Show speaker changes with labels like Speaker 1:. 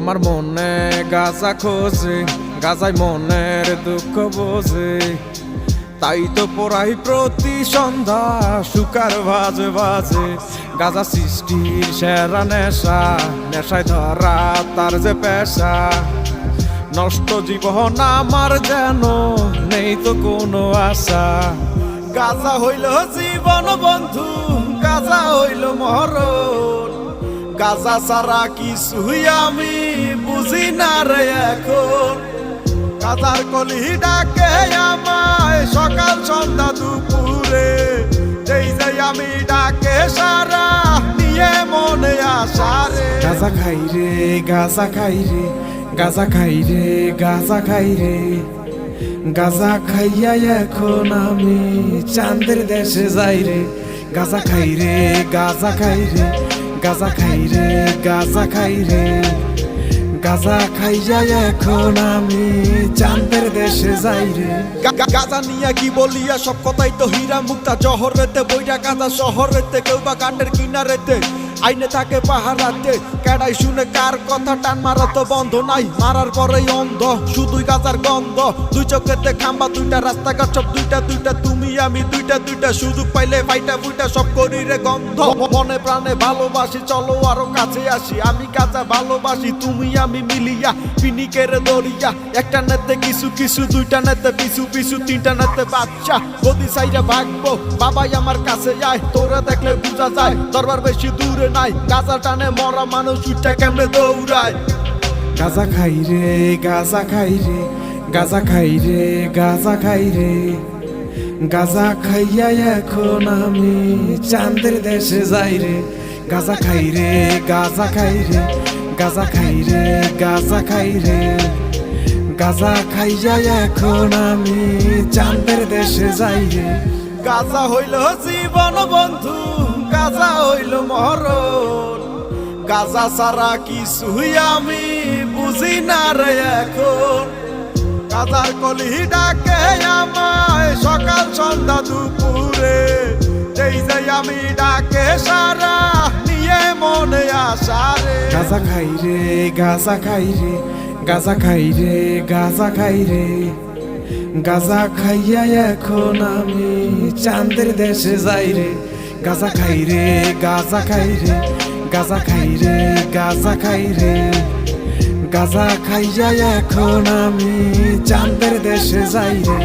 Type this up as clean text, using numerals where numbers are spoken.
Speaker 1: আমার মনে গাজা খোঁজে, গাজায় মনের দুঃখ বোঝে। তাই তো পড়াই প্রতি সন্ধ্যা সুকার বাজে বাজে। গাজা সৃষ্টির সেরা নেশা, নেশায় ধরা তার যে পেশা। নষ্ট জীবন আমার যেন নেই তো কোনো আশা। গাজা হইল জীবন বন্ধু, গাজা হইল মরণ। গাজা ছাড়া কিছুই আমি বুঝি না রে এখন। গাজার কলি ডাকে আমায় সকাল সন্ধ্যা দুপুরে। যেই যাই আমি ডাকে সারা নিয়ে মনে আশা রে। গাজা খাই রে, গাজা খাই রে, গাজা খাই রে, গাজা খাই রে। গাজা খাইয়া এখন আমি চাঁদের দেশে যাই রে। গাজা খাই রে, গাজা খাই রে, গাজা খাই রে, গাজা খাই রে। গাজা খাইয়া এখন আমি চাঁদের দেশে যাই রে। গাজা নিয়া কি বলিয়া সব কথাই তো হীরা মুক্তা। জহরেতে বইরা গাজা শহরেতে, কেউ বা কাণ্ডের কিনারেতে আইনে থাকে পাহারাতে। কেডাই শুনে কার কথা, টান মারা তো বন্ধ নাই। মারার পরেই অন্ধ শুধুই গাজার গন্ধ। দুই চোখেতে খাম্বা দুইটা, রাস্তাঘাট সব দুইটা দুইটা। তুমি আমি দুইটা দুইটা, সুযোগ পাইলে ফাইটা ফুইটা সব করি রে গন্ধ। মনে প্রাণে ভালোবাসি, চলো আরো কাছে আসি। আমি গাজা ভালোবাসি, তুমি আমি মিলিয়া পিনিকের দরিয়া। একটা নেতে কিছু কিছু, দুইটা নেতে পিছু পিছু, তিনটা নেতে বাচ্চা। গদি সাইরা ভাগবো, বাবাই আমার কাছে যায়। তোরা দেখলে বুঝা যায় দরবার বেশি দূরে নাই। গাজা টানে মরা মানুষ উঠা কেমনে দৌড়ায়। গাজা খাই রে, গাজা খাই রে, গাজা খাই রে, গাজা খাই রে। গাজা খাইয়া এখন আমি চাঁদের দেশে যাই রে। গাজা খাই রে, গাজা খাই রে, গাজা খাই রে, গাজা খাই রে। গাজা খাইয়া এখন আমি চাঁদের দেশে যাই রে। গাজা হইল জীবন বন্ধু, গাজা হইল মরণ। গাজা ছাড়া কিছুই আমি বুঝি না রে এখন। গাজার কলি ডাকে আমায় সকাল সন্ধ্যা দুপুরে। যেই যাই আমি ডাকে সারা নিয়ে মনে আশা রে। গাজা খাই রে, গাজা খাই রে, গাজা খাই রে, গাজা খাই রে। গাজা খাইয়া এখন আমি চাঁদের দেশে যাই রে। গাজা খাই রে, গাজা খাই রে, গাজা খাই রে, গাজা খাই রে। গাজা খাইয়া এখন আমি চাঁদের দেশে যাই রে।